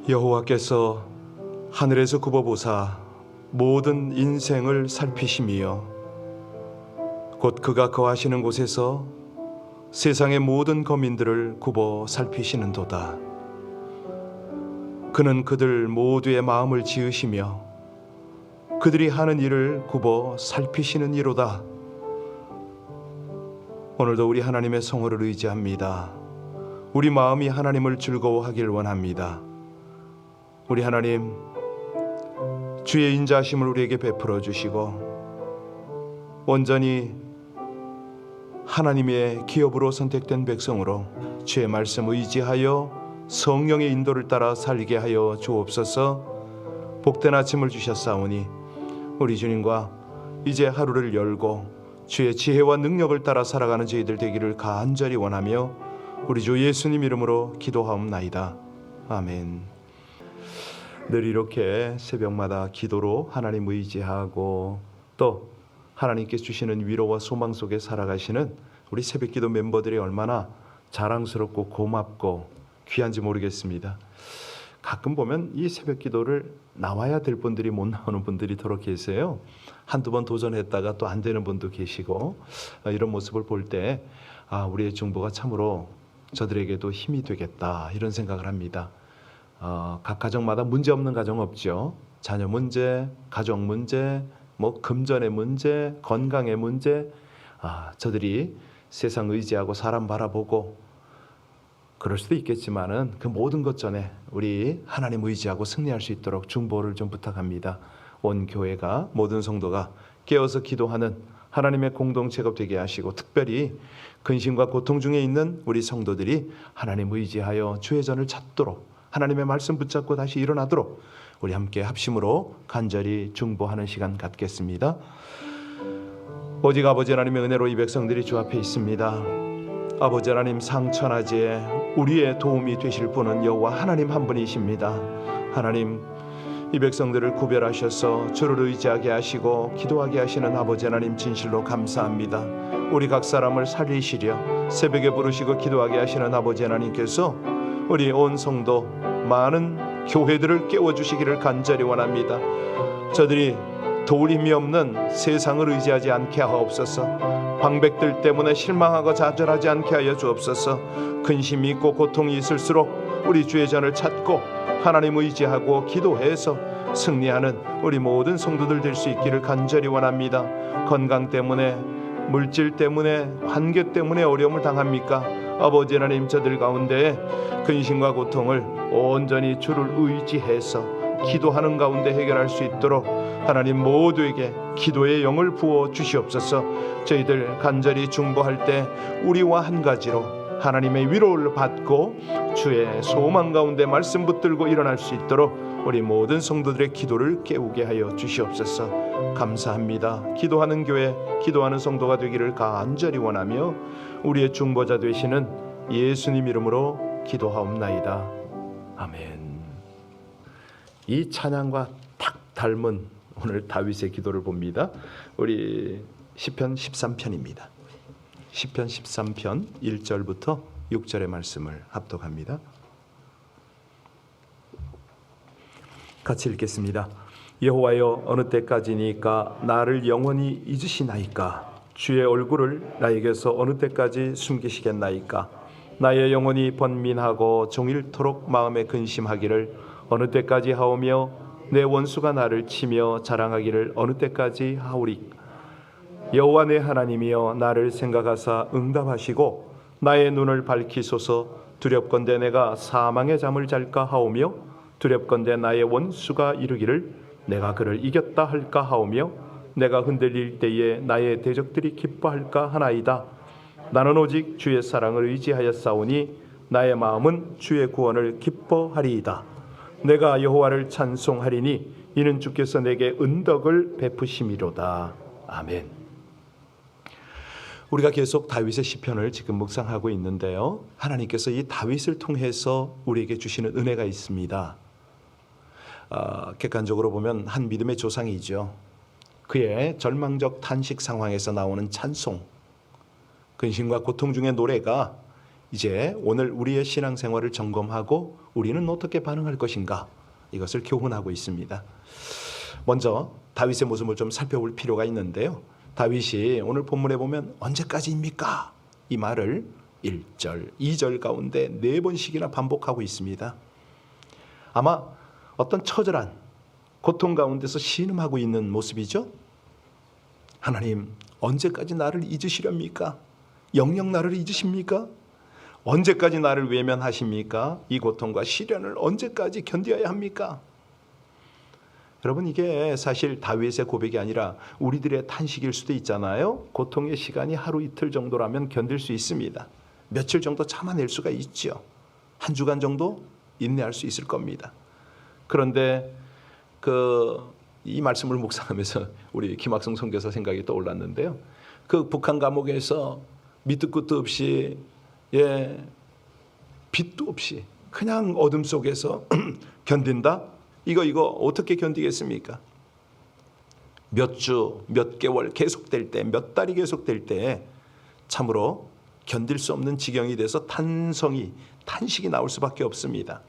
여호와께서 하늘에서 굽어보사 모든 인생을 살피심이요 곧 그가 거하시는 곳에서 세상의 모든 거민들을 굽어 살피시는도다. 그는 그들 모두의 마음을 지으시며 그들이 하는 일을 굽어 살피시는 이로다. 오늘도 우리 하나님의 성호를 의지합니다. 우리 마음이 하나님을 즐거워하길 원합니다. 우리 하나님, 주의 인자하심을 우리에게 베풀어 주시고 온전히 하나님의 기업으로 선택된 백성으로 주의 말씀 의지하여 성령의 인도를 따라 살게 하여 주옵소서. 복된 아침을 주셨사오니 우리 주님과 이제 하루를 열고 주의 지혜와 능력을 따라 살아가는 저희들 되기를 간절히 원하며 우리 주 예수님 이름으로 기도하옵나이다. 아멘. 늘 이렇게 새벽마다 기도로 하나님 의지하고 또 하나님께 주시는 위로와 소망 속에 살아가시는 우리 새벽기도 멤버들이 얼마나 자랑스럽고 고맙고 귀한지 모르겠습니다. 가끔 보면 이 새벽기도를 나와야 될 분들이 못 나오는 분들이 더러 계세요. 한두 번 도전했다가 또 안 되는 분도 계시고 이런 모습을 볼 때 우리의 중보가 참으로 저들에게도 힘이 되겠다 이런 생각을 합니다. 각 가정마다 문제 없는 가정 없죠. 자녀 문제, 가정 문제, 금전의 문제, 건강의 문제, 저들이 세상 의지하고 사람 바라보고 그럴 수도 있겠지만은 그 모든 것 전에 우리 하나님 의지하고 승리할 수 있도록 중보를 좀 부탁합니다. 온 교회가 모든 성도가 깨어서 기도하는 하나님의 공동체가 되게 하시고 특별히 근심과 고통 중에 있는 우리 성도들이 하나님 의지하여 주의 전을 찾도록 하나님의 말씀 붙잡고 다시 일어나도록 우리 함께 합심으로 간절히 중보하는 시간 갖겠습니다. 오직 아버지 하나님의 은혜로 이 백성들이 주 앞에 있습니다. 아버지 하나님, 상천하지에 우리의 도움이 되실 분은 여호와 하나님 한 분이십니다. 하나님, 이 백성들을 구별하셔서 주를 의지하게 하시고 기도하게 하시는 아버지 하나님 진실로 감사합니다. 우리 각 사람을 살리시려 새벽에 부르시고 기도하게 하시는 아버지 하나님께서 우리 온 성도 많은 교회들을 깨워주시기를 간절히 원합니다. 저들이 도울 힘이 없는 세상을 의지하지 않게 하옵소서. 방백들 때문에 실망하고 좌절하지 않게 하여 주옵소서. 근심이 있고 고통이 있을수록 우리 주의 전을 찾고 하나님 의지하고 기도해서 승리하는 우리 모든 성도들 될 수 있기를 간절히 원합니다. 건강 때문에, 물질 때문에, 관계 때문에 어려움을 당합니까? 아버지 하나님, 저들 가운데 근심과 고통을 온전히 주를 의지해서 기도하는 가운데 해결할 수 있도록 하나님 모두에게 기도의 영을 부어 주시옵소서. 저희들 간절히 중보할 때 우리와 한 가지로 하나님의 위로를 받고 주의 소망 가운데 말씀 붙들고 일어날 수 있도록 우리 모든 성도들의 기도를 깨우게 하여 주시옵소서. 감사합니다. 기도하는 교회, 기도하는 성도가 되기를 간절히 원하며 우리의 중보자 되시는 예수님 이름으로 기도하옵나이다. 아멘. 이 찬양과 딱 닮은 오늘 다윗의 기도를 봅니다. 우리 시편 13편입니다. 시편 13편 1절부터 6절의 말씀을 합독합니다. 같이 읽겠습니다. 여호와여, 어느 때까지니까 나를 영원히 잊으시나이까? 주의 얼굴을 나에게서 어느 때까지 숨기시겠나이까? 나의 영혼이 번민하고 종일토록 마음에 근심하기를 어느 때까지 하오며 내 원수가 나를 치며 자랑하기를 어느 때까지 하오리까? 여호와 내 하나님이여, 나를 생각하사 응답하시고 나의 눈을 밝히소서. 두렵건대 내가 사망의 잠을 잘까 하오며 두렵건대 나의 원수가 이르기를 내가 그를 이겼다 할까 하오며 내가 흔들릴 때에 나의 대적들이 기뻐할까 하나이다. 나는 오직 주의 사랑을 의지하였사오니 나의 마음은 주의 구원을 기뻐하리이다. 내가 여호와를 찬송하리니 이는 주께서 내게 은덕을 베푸심이로다. 아멘. 우리가 계속 다윗의 시편을 지금 묵상하고 있는데요, 하나님께서 이 다윗을 통해서 우리에게 주시는 은혜가 있습니다. 객관적으로 보면 한 믿음의 조상이죠. 그의 절망적 탄식 상황에서 나오는 찬송, 근심과 고통 중의 노래가 이제 오늘 우리의 신앙생활을 점검하고 우리는 어떻게 반응할 것인가, 이것을 교훈하고 있습니다. 먼저 다윗의 모습을 좀 살펴볼 필요가 있는데요. 다윗이 오늘 본문에 보면 언제까지입니까? 이 말을 1절, 2절 가운데 4번씩이나 반복하고 있습니다. 아마 어떤 처절한 고통 가운데서 신음하고 있는 모습이죠. 하나님, 언제까지 나를 잊으시렵니까? 영영 나를 잊으십니까? 언제까지 나를 외면하십니까? 이 고통과 시련을 언제까지 견뎌야 합니까? 여러분, 이게 사실 다윗의 고백이 아니라 우리들의 탄식일 수도 있잖아요. 고통의 시간이 하루 이틀 정도라면 견딜 수 있습니다. 며칠 정도 참아낼 수가 있죠. 한 주간 정도 인내할 수 있을 겁니다. 그런데 이 말씀을 묵상하면서 우리 김학성 선교사 생각이 떠올랐는데요. 그 북한 감옥에서 밑도 끝도 없이, 빛도 없이 그냥 어둠 속에서 견딘다? 이거 어떻게 견디겠습니까? 몇 주, 몇 개월 계속될 때, 몇 달이 계속될 때 참으로 견딜 수 없는 지경이 돼서 탄식이 나올 수밖에 없습니다.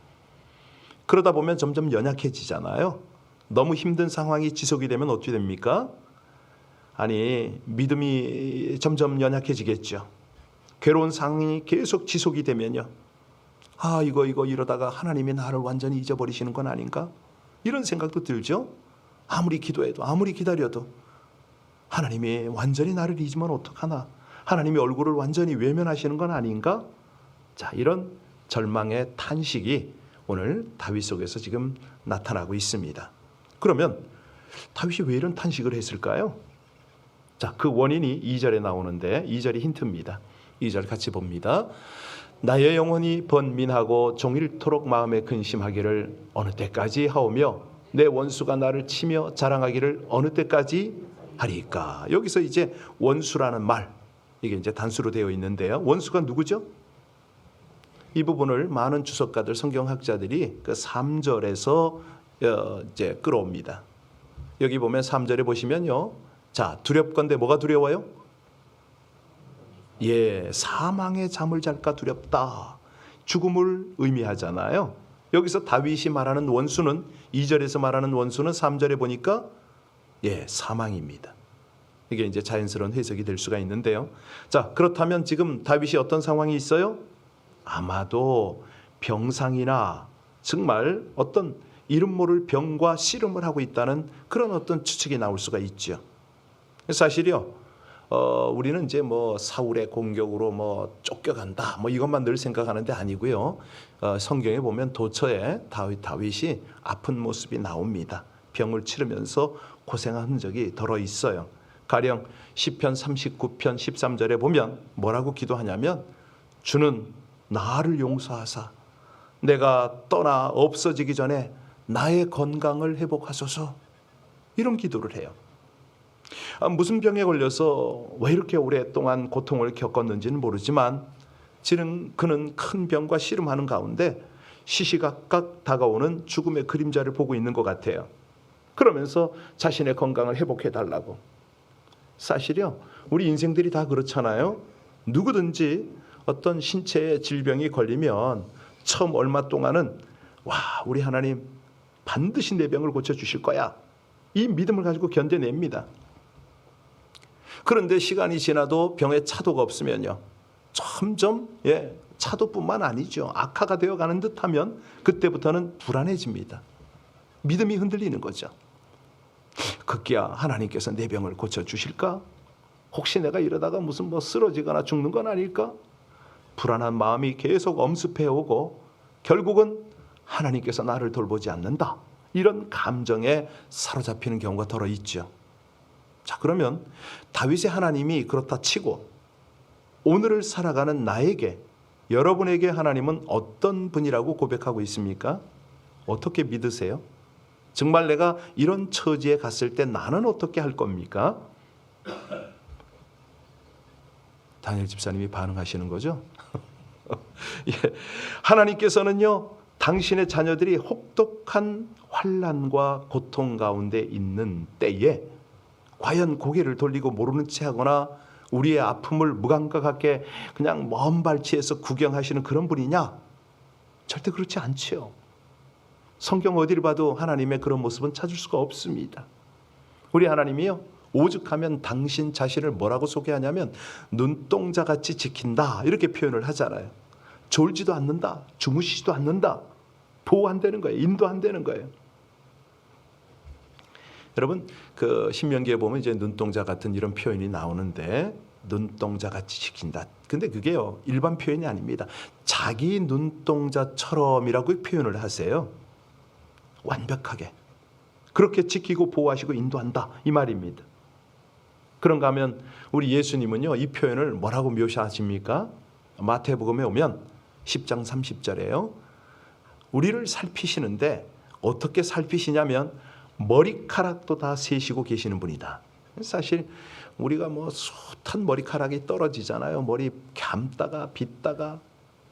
그러다 보면 점점 연약해지잖아요. 너무 힘든 상황이 지속이 되면 어떻게 됩니까? 믿음이 점점 연약해지겠죠. 괴로운 상황이 계속 지속이 되면요. 이거 이러다가 하나님이 나를 완전히 잊어버리시는 건 아닌가? 이런 생각도 들죠. 아무리 기도해도, 아무리 기다려도 하나님이 완전히 나를 잊으면 어떡하나? 하나님이 얼굴을 완전히 외면하시는 건 아닌가? 자, 이런 절망의 탄식이 오늘 다윗 속에서 지금 나타나고 있습니다. 그러면 다윗이 왜 이런 탄식을 했을까요? 자, 그 원인이 2절에 나오는데 2절이 힌트입니다. 2절 같이 봅니다. 나의 영혼이 번민하고 종일토록 마음에 근심하기를 어느 때까지 하오며 내 원수가 나를 치며 자랑하기를 어느 때까지 하리까. 여기서 이제 원수라는 말, 이게 이제 단수로 되어 있는데요. 원수가 누구죠? 이 부분을 많은 주석가들, 성경학자들이 그 3절에서 이제 끌어옵니다. 여기 보면 3절에 보시면요. 자, 두렵건대 뭐가 두려워요? 사망의 잠을 잘까 두렵다. 죽음을 의미하잖아요. 여기서 다윗이 말하는 원수는 2절에서 말하는 원수는 3절에 보니까 사망입니다. 이게 이제 자연스러운 해석이 될 수가 있는데요. 자, 그렇다면 지금 다윗이 어떤 상황이 있어요? 아마도 병상이나 정말 어떤 이름 모를 병과 씨름을 하고 있다는 그런 어떤 추측이 나올 수가 있죠. 사실요, 우리는 이제 사울의 공격으로 쫓겨간다 이것만 늘 생각하는데 아니고요. 성경에 보면 도처에 다윗이 아픈 모습이 나옵니다. 병을 치르면서 고생한 흔적이 덜어 있어요. 가령 시편 39편 13절에 보면 뭐라고 기도하냐면 주는 나를 용서하사 내가 떠나 없어지기 전에 나의 건강을 회복하소서, 이런 기도를 해요. 무슨 병에 걸려서 왜 이렇게 오랫동안 고통을 겪었는지는 모르지만 그는 큰 병과 씨름하는 가운데 시시각각 다가오는 죽음의 그림자를 보고 있는 것 같아요. 그러면서 자신의 건강을 회복해달라고. 사실요, 우리 인생들이 다 그렇잖아요. 누구든지 어떤 신체의 질병이 걸리면 처음 얼마 동안은 우리 하나님 반드시 내 병을 고쳐주실 거야, 이 믿음을 가지고 견뎌냅니다. 그런데 시간이 지나도 병에 차도가 없으면요, 점점 차도뿐만 아니죠, 악화가 되어가는 듯하면 그때부터는 불안해집니다. 믿음이 흔들리는 거죠. 급기야 하나님께서 내 병을 고쳐주실까? 혹시 내가 이러다가 무슨 쓰러지거나 죽는 건 아닐까? 불안한 마음이 계속 엄습해오고 결국은 하나님께서 나를 돌보지 않는다, 이런 감정에 사로잡히는 경우가 덜어 있죠. 자, 그러면 다윗의 하나님이 그렇다 치고 오늘을 살아가는 나에게, 여러분에게 하나님은 어떤 분이라고 고백하고 있습니까? 어떻게 믿으세요? 정말 내가 이런 처지에 갔을 때 나는 어떻게 할 겁니까? 다니엘 집사님이 반응하시는 거죠? 하나님께서는요, 당신의 자녀들이 혹독한 환난과 고통 가운데 있는 때에 과연 고개를 돌리고 모르는 채 하거나 우리의 아픔을 무감각하게 그냥 먼 발치에서 구경하시는 그런 분이냐? 절대 그렇지 않지요. 성경 어디를 봐도 하나님의 그런 모습은 찾을 수가 없습니다. 우리 하나님이요, 오죽하면 당신 자신을 뭐라고 소개하냐면 눈동자같이 지킨다, 이렇게 표현을 하잖아요. 졸지도 않는다, 주무시지도 않는다, 보호한다는 거예요. 인도한다는 거예요. 여러분, 그 신명기에 보면 이제 눈동자 같은 이런 표현이 나오는데, 눈동자같이 지킨다. 근데 그게요, 일반 표현이 아닙니다. 자기 눈동자처럼이라고 표현을 하세요. 완벽하게 그렇게 지키고 보호하시고 인도한다, 이 말입니다. 그런가 하면 우리 예수님은요, 이 표현을 뭐라고 묘사하십니까? 마태복음에 오면 10장 30절에요. 우리를 살피시는데 어떻게 살피시냐면 머리카락도 다 세시고 계시는 분이다. 사실 우리가 뭐 숱한 머리카락이 떨어지잖아요. 머리 감다가 빗다가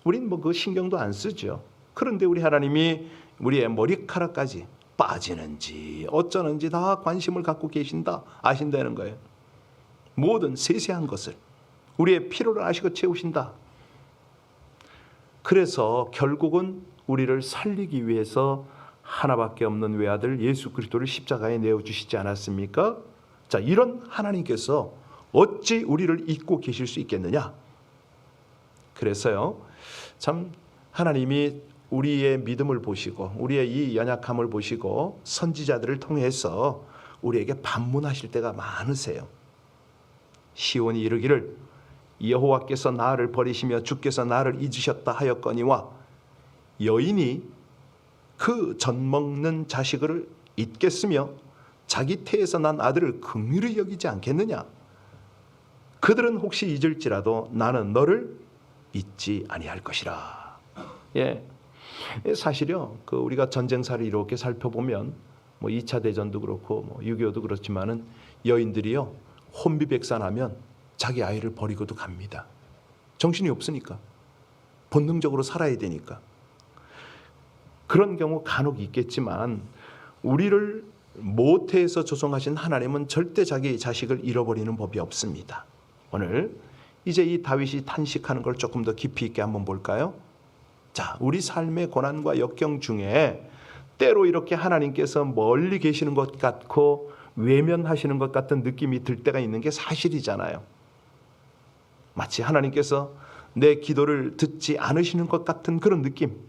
우린 뭐 그 신경도 안 쓰죠. 그런데 우리 하나님이 우리의 머리카락까지 빠지는지 어쩌는지 다 관심을 갖고 계신다, 아신다는 거예요. 모든 세세한 것을 우리의 필요를 아시고 채우신다. 그래서 결국은 우리를 살리기 위해서 하나밖에 없는 외아들 예수 그리스도를 십자가에 내어주시지 않았습니까? 자, 이런 하나님께서 어찌 우리를 잊고 계실 수 있겠느냐? 그래서요, 참 하나님이 우리의 믿음을 보시고 우리의 이 연약함을 보시고 선지자들을 통해서 우리에게 반문하실 때가 많으세요. 시온이 이르기를 여호와께서 나를 버리시며 주께서 나를 잊으셨다 하였거니와 여인이 그 젖먹는 자식을 잊겠으며 자기 태에서 난 아들을 긍휼히 여기지 않겠느냐? 그들은 혹시 잊을지라도 나는 너를 잊지 아니할 것이라. 예, 사실요, 그 우리가 전쟁사를 이렇게 살펴보면 뭐 2차 대전도 그렇고 뭐 6.25도 그렇지만은 여인들이요, 혼비백산하면 자기 아이를 버리고도 갑니다. 정신이 없으니까, 본능적으로 살아야 되니까. 그런 경우 간혹 있겠지만 우리를 모태에서 조성하신 하나님은 절대 자기 자식을 잃어버리는 법이 없습니다. 오늘 이제 이 다윗이 탄식하는 걸 조금 더 깊이 있게 한번 볼까요? 자, 우리 삶의 고난과 역경 중에 때로 이렇게 하나님께서 멀리 계시는 것 같고 외면하시는 것 같은 느낌이 들 때가 있는 게 사실이잖아요. 마치 하나님께서 내 기도를 듣지 않으시는 것 같은 그런 느낌.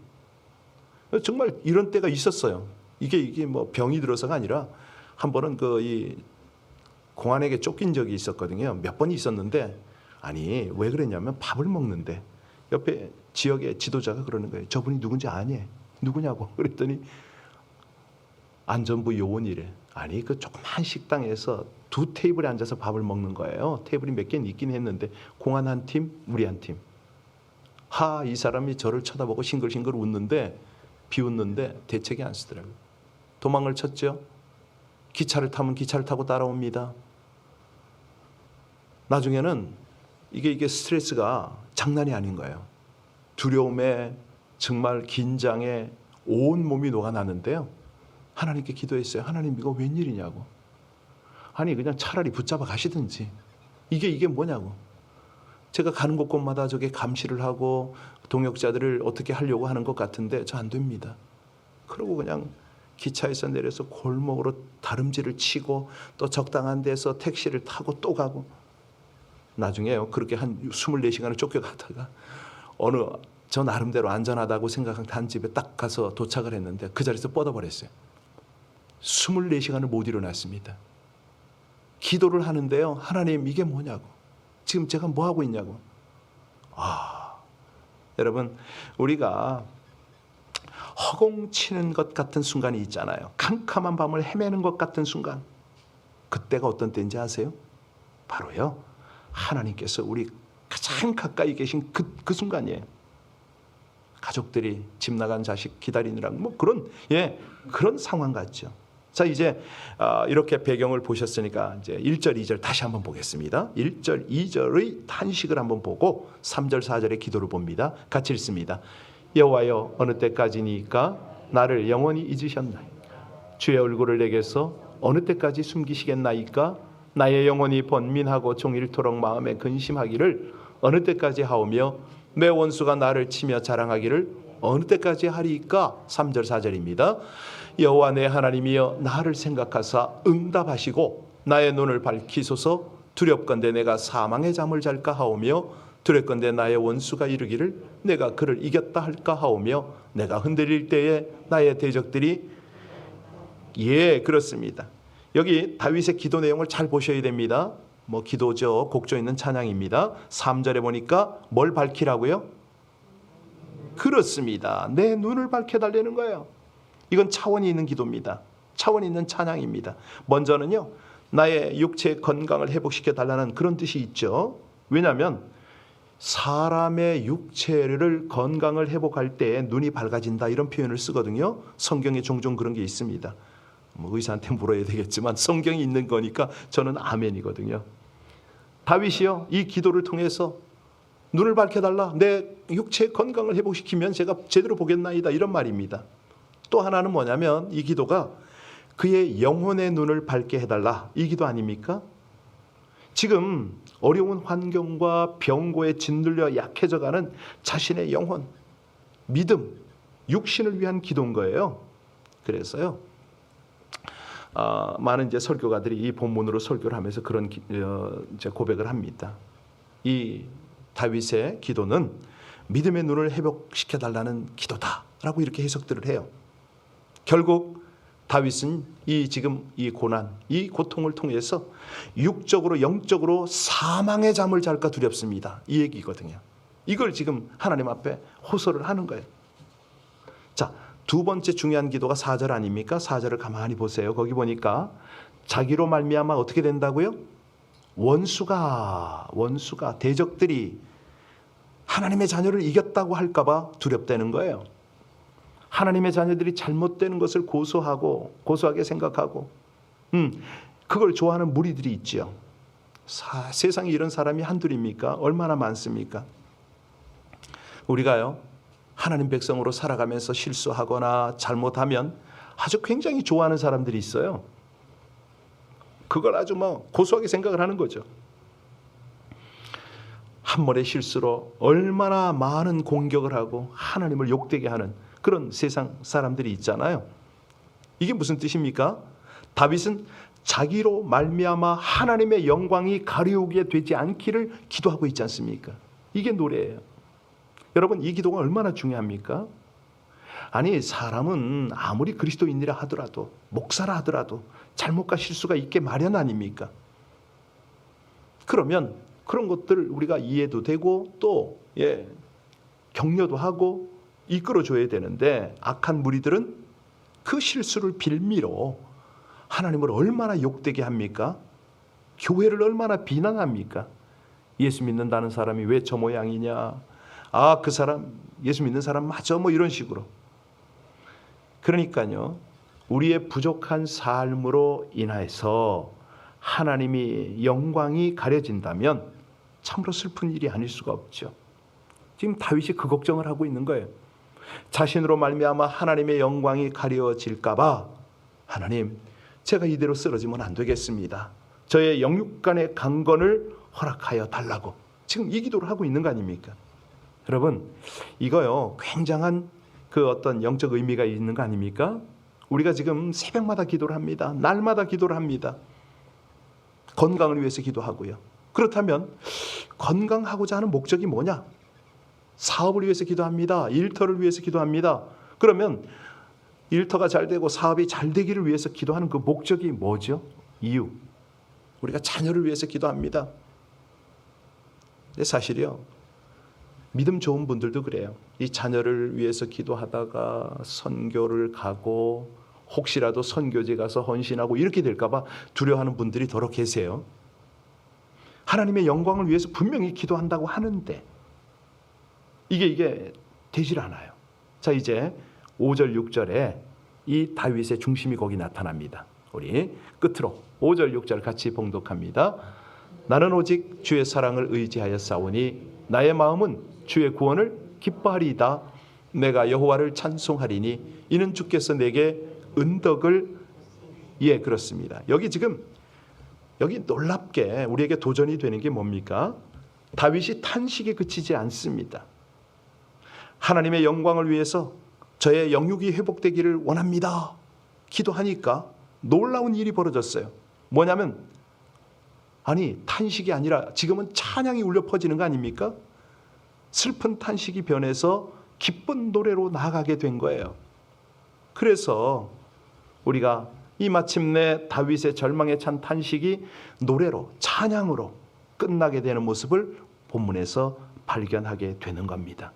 정말 이런 때가 있었어요. 이게 뭐 병이 들어서가 아니라 한 번은 이 공안에게 쫓긴 적이 있었거든요. 몇 번 있었는데, 아니 왜 그랬냐면 밥을 먹는데 옆에 지역의 지도자가 그러는 거예요. 저분이 누군지 아니? 누구냐고. 그랬더니 안전부 요원이래. 아니 그 조그만 식당에서 2테이블에 앉아서 밥을 먹는 거예요. 테이블이 몇 개는 있긴 했는데 공안 한 팀, 우리 한 팀. 이 사람이 저를 쳐다보고 싱글싱글 웃는데, 비웃는데 대책이 안 쓰더라고요. 도망을 쳤죠. 기차를 타면 기차를 타고 따라옵니다. 나중에는 이게 스트레스가 장난이 아닌 거예요. 두려움에 정말 긴장에 온 몸이 녹아나는데요. 하나님께 기도했어요. 하나님 이거 웬일이냐고. 아니 그냥 차라리 붙잡아 가시든지. 이게 뭐냐고. 제가 가는 곳곳마다 저게 감시를 하고 동역자들을 어떻게 하려고 하는 것 같은데 저 안 됩니다. 그러고 그냥 기차에서 내려서 골목으로 다름질을 치고 또 적당한 데서 택시를 타고 또 가고, 나중에요 그렇게 한 24시간을 쫓겨가다가 어느 저 나름대로 안전하다고 생각한 단집에 딱 가서 도착을 했는데 그 자리에서 뻗어버렸어요. 24시간을 못 일어났습니다. 기도를 하는데요, 하나님 이게 뭐냐고, 지금 제가 뭐 하고 있냐고. 여러분, 우리가 허공치는 것 같은 순간이 있잖아요. 캄캄한 밤을 헤매는 것 같은 순간. 그때가 어떤 때인지 아세요? 바로요, 하나님께서 우리 가장 가까이 계신 그 순간이에요. 가족들이 집 나간 자식 기다리느라 뭐 그런 상황 같죠. 자, 이제 이렇게 배경을 보셨으니까 이제 1절, 2절 다시 한번 보겠습니다. 1절, 2절의 탄식을 한번 보고 3절, 4절의 기도를 봅니다. 같이 읽습니다. 여호와여, 어느 때까지니까 나를 영원히 잊으셨나이까? 주의 얼굴을 내게서 어느 때까지 숨기시겠나이까? 나의 영혼이 번민하고 종일토록 마음에 근심하기를 어느 때까지 하오며 내 원수가 나를 치며 자랑하기를 어느 때까지 하리이까. 3절 4절입니다. 여호와 내 하나님이여 나를 생각하사 응답하시고 나의 눈을 밝히소서. 두렵건대 내가 사망의 잠을 잘까 하오며 두렵건대 나의 원수가 이르기를 내가 그를 이겼다 할까 하오며 내가 흔들릴 때에 나의 대적들이 그렇습니다. 여기 다윗의 기도 내용을 잘 보셔야 됩니다. 기도죠. 곡조 있는 찬양입니다. 3절에 보니까 뭘 밝히라고요? 그렇습니다. 내 눈을 밝혀달라는 거예요. 이건 차원이 있는 기도입니다. 차원이 있는 찬양입니다. 먼저는요, 나의 육체의 건강을 회복시켜 달라는 그런 뜻이 있죠. 왜냐하면 사람의 육체를 건강을 회복할 때 눈이 밝아진다 이런 표현을 쓰거든요. 성경에 종종 그런 게 있습니다. 의사한테 물어야 되겠지만 성경이 있는 거니까 저는 아멘이거든요. 다윗이요, 이 기도를 통해서 눈을 밝혀달라, 내 육체의 건강을 회복시키면 제가 제대로 보겠나이다 이런 말입니다. 또 하나는 뭐냐면 이 기도가 그의 영혼의 눈을 밝게 해달라 이 기도 아닙니까? 지금 어려운 환경과 병고에 짓눌려 약해져가는 자신의 영혼, 믿음, 육신을 위한 기도인 거예요. 그래서요, 많은 이제 설교가들이 이 본문으로 설교를 하면서 그런 이제 고백을 합니다. 이 다윗의 기도는 믿음의 눈을 회복시켜 달라는 기도다라고 이렇게 해석들을 해요. 결국 다윗은 지금 이 고난, 이 고통을 통해서 육적으로 영적으로 사망의 잠을 잘까 두렵습니다. 이 얘기거든요. 이걸 지금 하나님 앞에 호소를 하는 거예요. 자, 두 번째 중요한 기도가 4절 아닙니까? 4절을 가만히 보세요. 거기 보니까 자기로 말미암아 어떻게 된다고요? 원수가 대적들이 하나님의 자녀를 이겼다고 할까 봐 두렵다는 거예요. 하나님의 자녀들이 잘못되는 것을 고소하게 생각하고 그걸 좋아하는 무리들이 있죠. 세상에 이런 사람이 한둘입니까? 얼마나 많습니까? 우리가요, 하나님 백성으로 살아가면서 실수하거나 잘못하면 아주 굉장히 좋아하는 사람들이 있어요. 그걸 아주 고소하게 생각을 하는 거죠. 한 번의 실수로 얼마나 많은 공격을 하고 하나님을 욕되게 하는 그런 세상 사람들이 있잖아요. 이게 무슨 뜻입니까? 다윗은 자기로 말미암아 하나님의 영광이 가려우게 되지 않기를 기도하고 있지 않습니까? 이게 노래예요. 여러분, 이 기도가 얼마나 중요합니까? 아니, 사람은 아무리 그리스도인이라 하더라도, 목사라 하더라도 잘못과 실수가 있게 마련 아닙니까? 그러면 그런 것들을 우리가 이해도 되고 또 격려도 하고 이끌어줘야 되는데, 악한 무리들은 그 실수를 빌미로 하나님을 얼마나 욕되게 합니까? 교회를 얼마나 비난합니까? 예수 믿는다는 사람이 왜 저 모양이냐? 그 사람 예수 믿는 사람 맞아? 이런 식으로. 그러니까요, 우리의 부족한 삶으로 인해서 하나님이 영광이 가려진다면 참으로 슬픈 일이 아닐 수가 없죠. 지금 다윗이 그 걱정을 하고 있는 거예요. 자신으로 말미암아 하나님의 영광이 가려질까 봐, 하나님, 제가 이대로 쓰러지면 안 되겠습니다. 저의 영육간의 강건을 허락하여 달라고 지금 이 기도를 하고 있는 거 아닙니까? 여러분, 이거요, 굉장한 그 어떤 영적 의미가 있는 거 아닙니까? 우리가 지금 새벽마다 기도를 합니다. 날마다 기도를 합니다. 건강을 위해서 기도하고요. 그렇다면 건강하고자 하는 목적이 뭐냐? 사업을 위해서 기도합니다. 일터를 위해서 기도합니다. 그러면 일터가 잘 되고 사업이 잘 되기를 위해서 기도하는 그 목적이 뭐죠? 이유. 우리가 자녀를 위해서 기도합니다. 근데 사실이요, 믿음 좋은 분들도 그래요. 이 자녀를 위해서 기도하다가 선교를 가고 혹시라도 선교지 가서 헌신하고 이렇게 될까 봐 두려워하는 분들이 더러 계세요. 하나님의 영광을 위해서 분명히 기도한다고 하는데 이게 되질 않아요. 자, 이제 5절 6절에 이 다윗의 중심이 거기 나타납니다. 우리 끝으로 5절 6절 같이 봉독합니다. 나는 오직 주의 사랑을 의지하여 싸우니 나의 마음은 주의 구원을 기뻐하리이다. 내가 여호와를 찬송하리니 이는 주께서 내게 은덕을. 그렇습니다. 여기 지금 여기 놀랍게 우리에게 도전이 되는 게 뭡니까? 다윗이 탄식에 그치지 않습니다. 하나님의 영광을 위해서 저의 영육이 회복되기를 원합니다. 기도하니까 놀라운 일이 벌어졌어요. 뭐냐면 아니 탄식이 아니라 지금은 찬양이 울려 퍼지는 거 아닙니까? 슬픈 탄식이 변해서 기쁜 노래로 나아가게 된 거예요. 그래서 우리가 이 마침내 다윗의 절망에 찬 탄식이 노래로 찬양으로 끝나게 되는 모습을 본문에서 발견하게 되는 겁니다.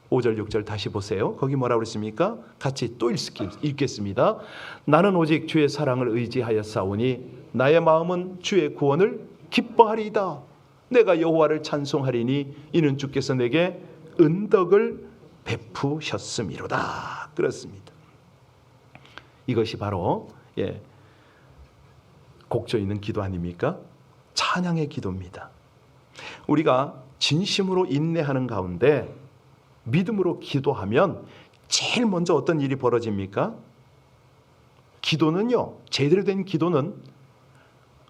5절 6절 다시 보세요. 거기 뭐라고 그랬습니까? 같이 또 읽겠습니다. 나는 오직 주의 사랑을 의지하였사오니 나의 마음은 주의 구원을 기뻐하리이다. 내가 여호와를 찬송하리니 이는 주께서 내게 은덕을 베푸셨음이로다. 그렇습니다. 이것이 바로 곡조 있는 기도 아닙니까? 찬양의 기도입니다. 우리가 진심으로 인내하는 가운데 믿음으로 기도하면 제일 먼저 어떤 일이 벌어집니까? 기도는요, 제대로 된 기도는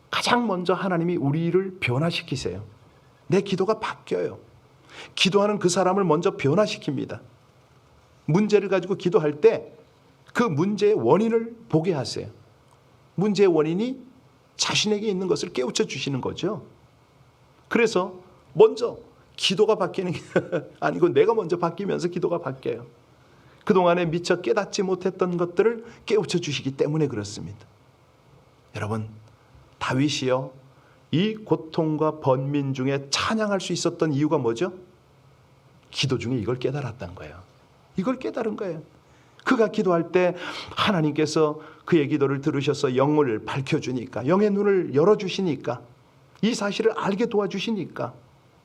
가장 먼저 하나님이 우리를 변화시키세요. 내 기도가 바뀌어요. 기도하는 그 사람을 먼저 변화시킵니다. 문제를 가지고 기도할 때 그 문제의 원인을 보게 하세요. 문제의 원인이 자신에게 있는 것을 깨우쳐 주시는 거죠. 그래서 먼저 기도가 바뀌는 게 아니고 내가 먼저 바뀌면서 기도가 바뀌어요. 그동안에 미처 깨닫지 못했던 것들을 깨우쳐 주시기 때문에 그렇습니다. 여러분, 다윗이요, 이 고통과 번민 중에 찬양할 수 있었던 이유가 뭐죠? 기도 중에 이걸 깨달았던 거예요. 이걸 깨달은 거예요. 그가 기도할 때 하나님께서 그의 기도를 들으셔서 영을 밝혀주니까, 영의 눈을 열어주시니까, 이 사실을 알게 도와주시니까,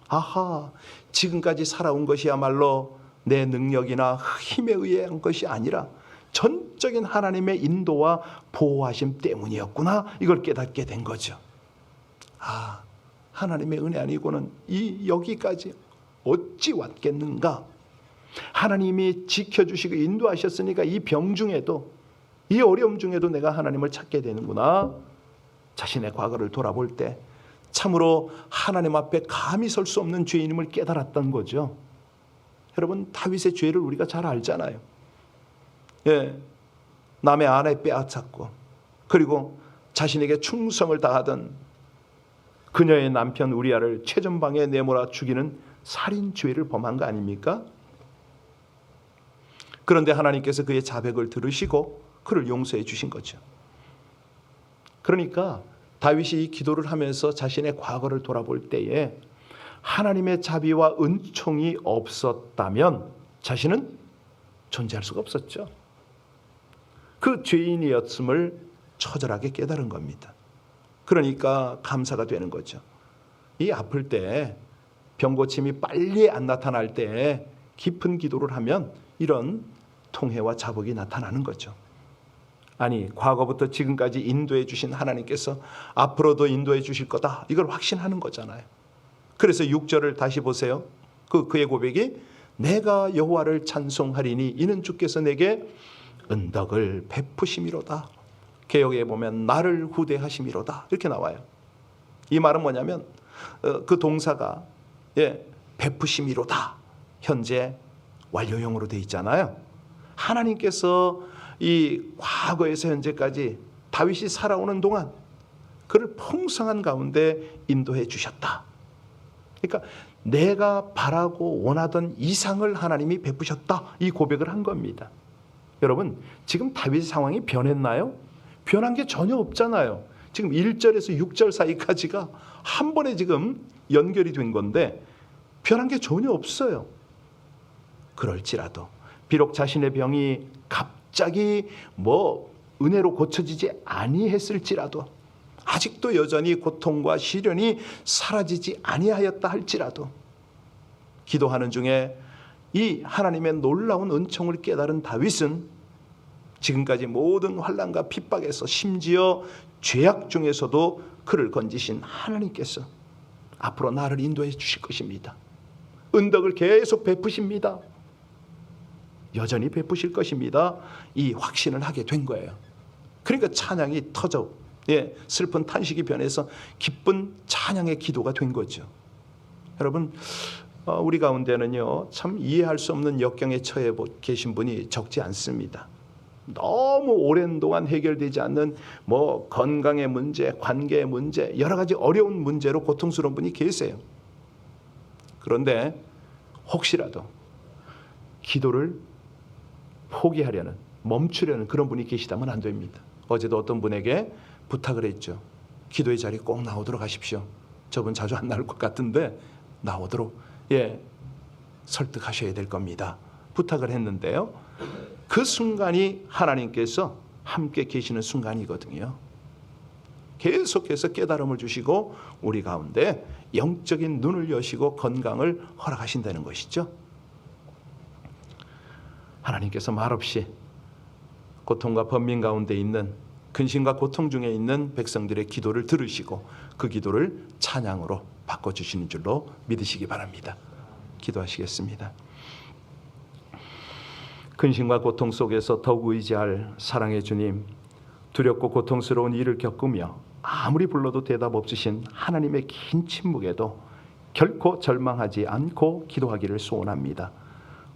아하, 지금까지 살아온 것이야말로 내 능력이나 힘에 의한 것이 아니라 전적인 하나님의 인도와 보호하심 때문이었구나, 이걸 깨닫게 된 거죠. 아, 하나님의 은혜 아니고는 여기까지 어찌 왔겠는가. 하나님이 지켜주시고 인도하셨으니까 이 병 중에도, 이 어려움 중에도 내가 하나님을 찾게 되는구나. 자신의 과거를 돌아볼 때 참으로 하나님 앞에 감히 설 수 없는 죄인임을 깨달았던 거죠. 여러분, 다윗의 죄를 우리가 잘 알잖아요. 남의 아내 빼앗았고, 그리고 자신에게 충성을 다하던 그녀의 남편 우리아를 최전방에 내몰아 죽이는 살인죄를 범한 거 아닙니까? 그런데 하나님께서 그의 자백을 들으시고 그를 용서해 주신 거죠. 그러니까 다윗이 이 기도를 하면서 자신의 과거를 돌아볼 때에 하나님의 자비와 은총이 없었다면 자신은 존재할 수가 없었죠. 그 죄인이었음을 처절하게 깨달은 겁니다. 그러니까 감사가 되는 거죠. 이 아플 때, 병고침이 빨리 안 나타날 때 깊은 기도를 하면 이런 통해와 자복이 나타나는 거죠. 아니, 과거부터 지금까지 인도해 주신 하나님께서 앞으로도 인도해 주실 거다, 이걸 확신하는 거잖아요. 그래서 6절을 다시 보세요. 그의 고백이 내가 여호와를 찬송하리니 이는 주께서 내게 은덕을 베푸심이로다. 개역에 보면 나를 후대하심이로다, 이렇게 나와요. 이 말은 뭐냐면 그 동사가 베푸심이로다 현재 완료형으로 돼 있잖아요. 하나님께서 이 과거에서 현재까지 다윗이 살아오는 동안 그를 풍성한 가운데 인도해 주셨다. 그러니까 내가 바라고 원하던 이상을 하나님이 베푸셨다, 이 고백을 한 겁니다. 여러분, 지금 다윗의 상황이 변했나요? 변한 게 전혀 없잖아요. 지금 1절에서 6절 사이까지가 한 번에 지금 연결이 된 건데 변한 게 전혀 없어요. 그럴지라도 비록 자신의 병이 갑자기 은혜로 고쳐지지 아니했을지라도, 아직도 여전히 고통과 시련이 사라지지 아니하였다 할지라도, 기도하는 중에 이 하나님의 놀라운 은총을 깨달은 다윗은 지금까지 모든 환난과 핍박에서, 심지어 죄악 중에서도 그를 건지신 하나님께서 앞으로 나를 인도해 주실 것입니다. 은덕을 계속 베푸십니다. 여전히 베푸실 것입니다. 이 확신을 하게 된 거예요. 그러니까 찬양이 터져 슬픈 탄식이 변해서 기쁜 찬양의 기도가 된 거죠. 여러분, 우리 가운데는요 참 이해할 수 없는 역경에 처해 계신 분이 적지 않습니다. 너무 오랜 동안 해결되지 않는 건강의 문제, 관계의 문제, 여러 가지 어려운 문제로 고통스러운 분이 계세요. 그런데 혹시라도 기도를 포기하려는, 멈추려는 그런 분이 계시다면 안 됩니다. 어제도 어떤 분에게 부탁을 했죠. 기도의 자리에 꼭 나오도록 하십시오. 저분 자주 안 나올 것 같은데 나오도록 설득하셔야 될 겁니다. 부탁을 했는데요, 그 순간이 하나님께서 함께 계시는 순간이거든요. 계속해서 깨달음을 주시고 우리 가운데 영적인 눈을 여시고 건강을 허락하신다는 것이죠. 하나님께서 말없이 고통과 번민 가운데 있는, 근심과 고통 중에 있는 백성들의 기도를 들으시고 그 기도를 찬양으로 바꿔주시는 줄로 믿으시기 바랍니다. 기도하시겠습니다. 근심과 고통 속에서 더욱 의지할 사랑의 주님, 두렵고 고통스러운 일을 겪으며 아무리 불러도 대답 없으신 하나님의 긴 침묵에도 결코 절망하지 않고 기도하기를 소원합니다.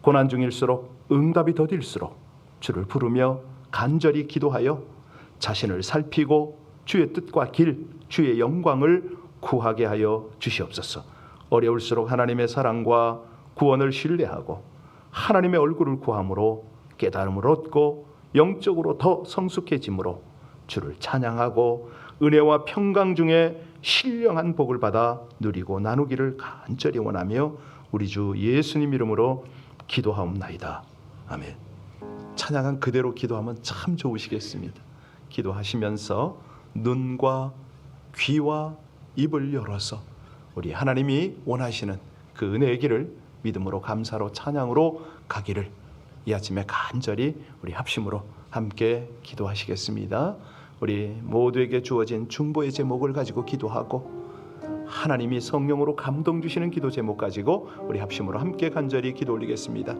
고난 중일수록 응답이 더딜수록 주를 부르며 간절히 기도하여 자신을 살피고 주의 뜻과 길, 주의 영광을 구하게 하여 주시옵소서. 어려울수록 하나님의 사랑과 구원을 신뢰하고 하나님의 얼굴을 구함으로 깨달음을 얻고 영적으로 더 성숙해짐으로 주를 찬양하고 은혜와 평강 중에 신령한 복을 받아 누리고 나누기를 간절히 원하며 우리 주 예수님 이름으로 기도하옵나이다. 아멘. 찬양한 그대로 기도하면 참 좋으시겠습니다. 기도하시면서 눈과 귀와 입을 열어서 우리 하나님이 원하시는 그 은혜의 길을 믿음으로, 감사로, 찬양으로 가기를 이 아침에 간절히 우리 합심으로 함께 기도하시겠습니다. 우리 모두에게 주어진 중보의 제목을 가지고 기도하고 하나님이 성령으로 감동 주시는 기도 제목 가지고 우리 합심으로 함께 간절히 기도 올리겠습니다.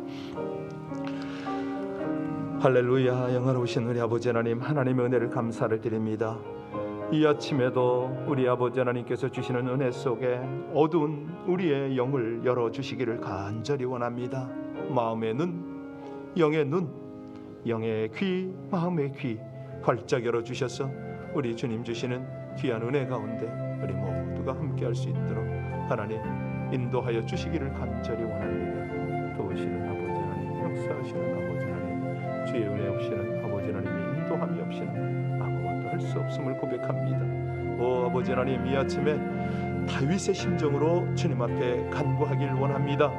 할렐루야. 영화로우신 우리 아버지 하나님, 하나님의 은혜를 감사를 드립니다. 이 아침에도 우리 아버지 하나님께서 주시는 은혜 속에 어두운 우리의 영을 열어주시기를 간절히 원합니다. 마음의 눈, 영의 눈, 영의 귀, 마음의 귀 활짝 열어주셔서 우리 주님 주시는 귀한 은혜 가운데 우리 모두가 함께할 수 있도록 하나님 인도하여 주시기를 간절히 원합니다. 도우시는 아버지 하나님, 역사하시는 아버지 하나님, 주의 은혜 없이는 아버지 하나님의 인도함이 없이는 아무것도 할 수 없음을 고백합니다. 오 아버지 하나님, 이 아침에 다윗의 심정으로 주님 앞에 간구하길 원합니다.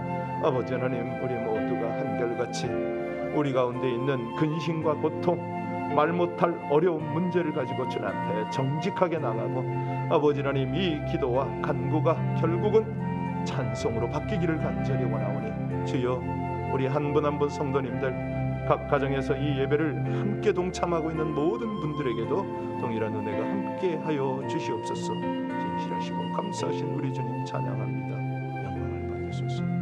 아버지 하나님, 우리 모두가 한결같이 우리 가운데 있는 근심과 고통, 말 못할 어려운 문제를 가지고 주님 앞에 정직하게 나가고 아버지 하나님, 이 기도와 간구가 결국은 찬송으로 바뀌기를 간절히 원하오니 주여, 우리 한 분 한 분 성도님들 각 가정에서 이 예배를 함께 동참하고 있는 모든 분들에게도 동일한 은혜가 함께하여 주시옵소서. 진실하시고 감사하신 우리 주님 찬양합니다. 영광을 받으소서.